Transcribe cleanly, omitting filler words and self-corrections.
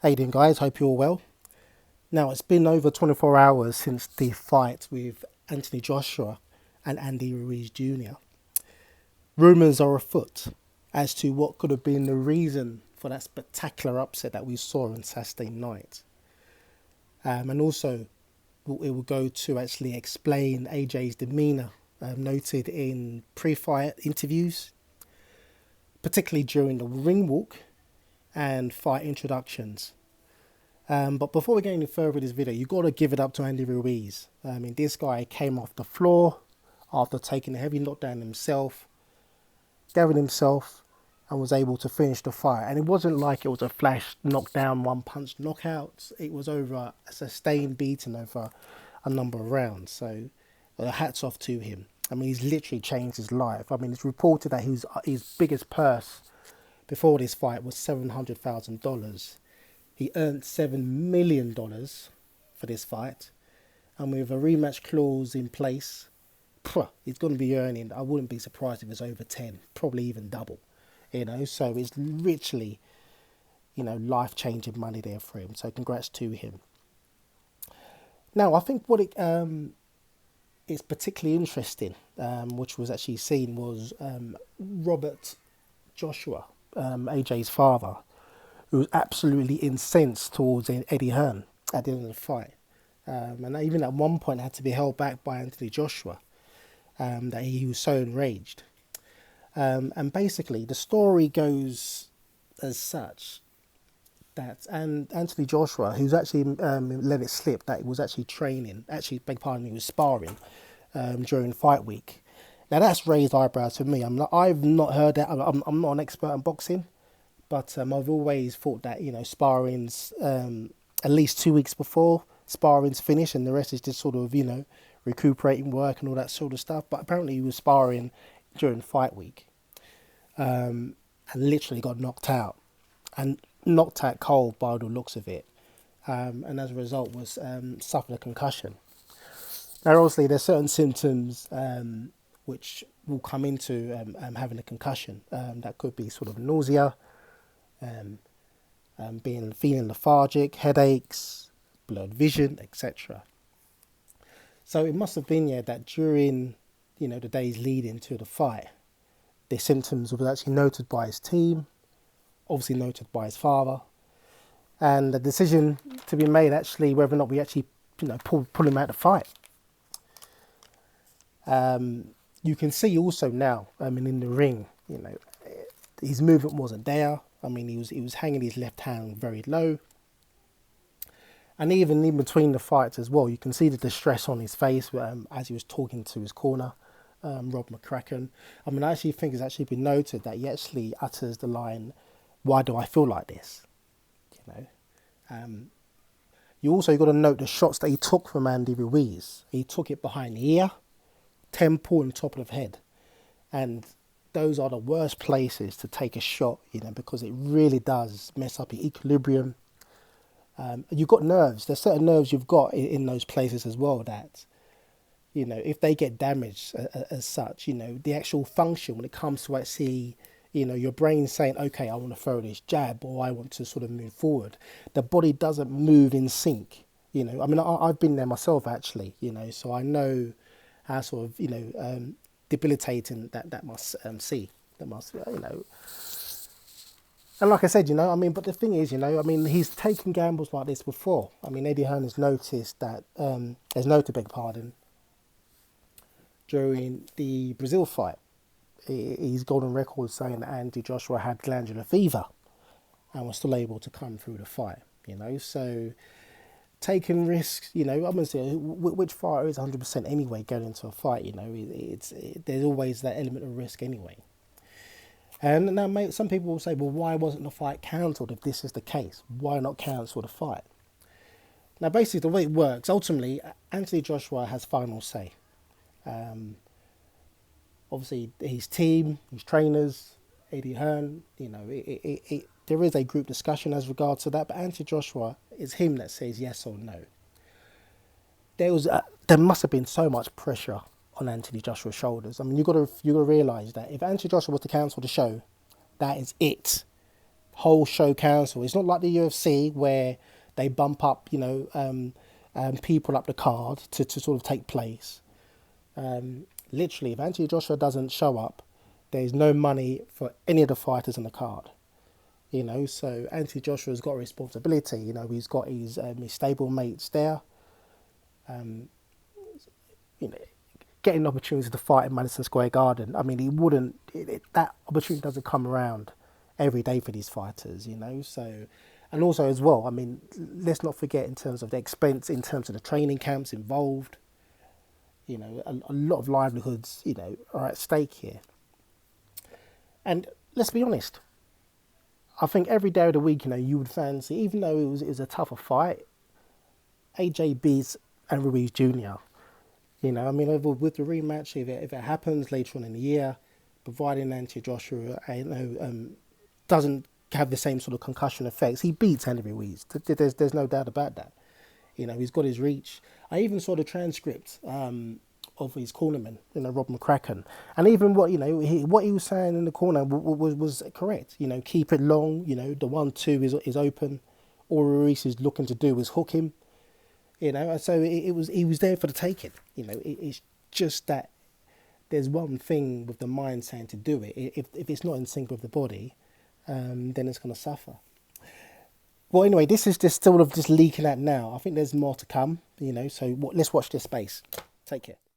How you doing, guys? Hope you're all well. Now, it's been over 24 hours since the fight with Anthony Joshua and Andy Ruiz Jr. Rumours are afoot as to what could have been the reason for that spectacular upset that we saw on Saturday night. And also, it will go to actually explain AJ's demeanour noted in pre-fight interviews, particularly during the ring walk and fight introductions. But before we get any further with this video, you've got to give it up to Andy Ruiz. I mean, this guy came off the floor after taking a heavy knockdown himself, gathered himself, and was able to finish the fight. And it wasn't like it was a flash knockdown, one punch knockout. It was over a sustained beating over a number of rounds. So hats off to him. I mean, he's literally changed his life. I mean, it's reported that his biggest purse before this fight was $700,000. He earned $7 million for this fight, and with a rematch clause in place, he's going to be earning, I wouldn't be surprised if it's over 10, probably even double, so it's literally, life-changing money there for him, so congrats to him. Now, I think what is particularly interesting, which was actually seen, was Robert Joshua, AJ's father, who was absolutely incensed towards Eddie Hearn at the end of the fight. And even at one point had to be held back by Anthony Joshua, that he was so enraged. And basically, the story goes as such that Anthony Joshua, who's actually let it slip that he was actually training, beg pardon, he was sparring during fight week. Now that's raised eyebrows for me. I've not heard that. I'm not an expert in boxing, but I've always thought that, sparring's at least 2 weeks before sparring's finished, and the rest is just sort of, recuperating work and all that sort of stuff. But apparently he was sparring during fight week, and literally got knocked out, and knocked out cold by the looks of it, and as a result was suffered a concussion. Now, obviously, there's certain symptoms which will come into having a concussion. That could be sort of nausea, feeling lethargic, headaches, blurred vision, etc. So it must have been that during the days leading to the fight, the symptoms were actually noted by his team, obviously noted by his father, and the decision to be made actually whether or not we actually pull him out of the fight. You can see also now, in the ring, his movement wasn't there. I mean, he was hanging his left hand very low. And even in between the fights as well, you can see the distress on his face as he was talking to his corner, Rob McCracken. I mean, I actually think it's actually been noted that he actually utters the line, "Why do I feel like this?" You also got to note the shots that he took from Andy Ruiz. He took it behind the ear, temple and top of the head. And those are the worst places to take a shot, because it really does mess up your equilibrium. You've got nerves. There's certain nerves you've got in those places as well that, if they get damaged as such, the actual function when it comes to actually, your brain saying, okay, I want to throw this jab or I want to sort of move forward. The body doesn't move in sync. I mean, I've been there myself actually, so I know how sort of, debilitating that must And like I said, but the thing is, he's taken gambles like this before. I mean, Eddie Hearn has noticed that, beg pardon, during the Brazil fight, he's got on record saying that Andy Joshua had glandular fever and was still able to come through the fight, so taking risks, I'm going to say, which fighter is 100% anyway going into a fight, there's always that element of risk anyway. And now, mate, some people will say, well, why wasn't the fight cancelled if this is the case? Why not cancel the fight? Now, basically, the way it works, ultimately, Anthony Joshua has final say. Obviously, his team, his trainers, Eddie Hearn, there is a group discussion as regards to that, but Anthony Joshua, is him that says yes or no. There must have been so much pressure on Anthony Joshua's shoulders. I mean, you got to realise that if Anthony Joshua was to cancel the show, that is it. whole show cancelled. It's not like the UFC where they bump up, people up the card to sort of take place. Literally, if Anthony Joshua doesn't show up, there's no money for any of the fighters on the card. So Anthony Joshua's got a responsibility. He's got his stable mates there. You know, getting the opportunity to fight in Madison Square Garden. I mean, he wouldn't. That opportunity doesn't come around every day for these fighters. So, and also as well. I mean, let's not forget in terms of the expense, in terms of the training camps involved. A lot of livelihoods, are at stake here. And let's be honest. I think every day of the week, you would fancy, even though it was a tougher fight, AJ beats and Ruiz Jr. I mean, with the rematch, if it happens later on in the year, providing Anthony Joshua, doesn't have the same sort of concussion effects, he beats Andy Ruiz. There's no doubt about that. He's got his reach. I even saw the transcript of his cornerman, Rob McCracken, and even what he was saying in the corner was correct. Keep it long. The 1-2 is open. All Ruiz is looking to do is hook him. So he was there for the taking. It's just that there's one thing with the mind saying to do it. If it's not in sync with the body, then it's going to suffer. Well, anyway, this is just sort of just leaking out now. I think there's more to come. So let's watch this space. Take care.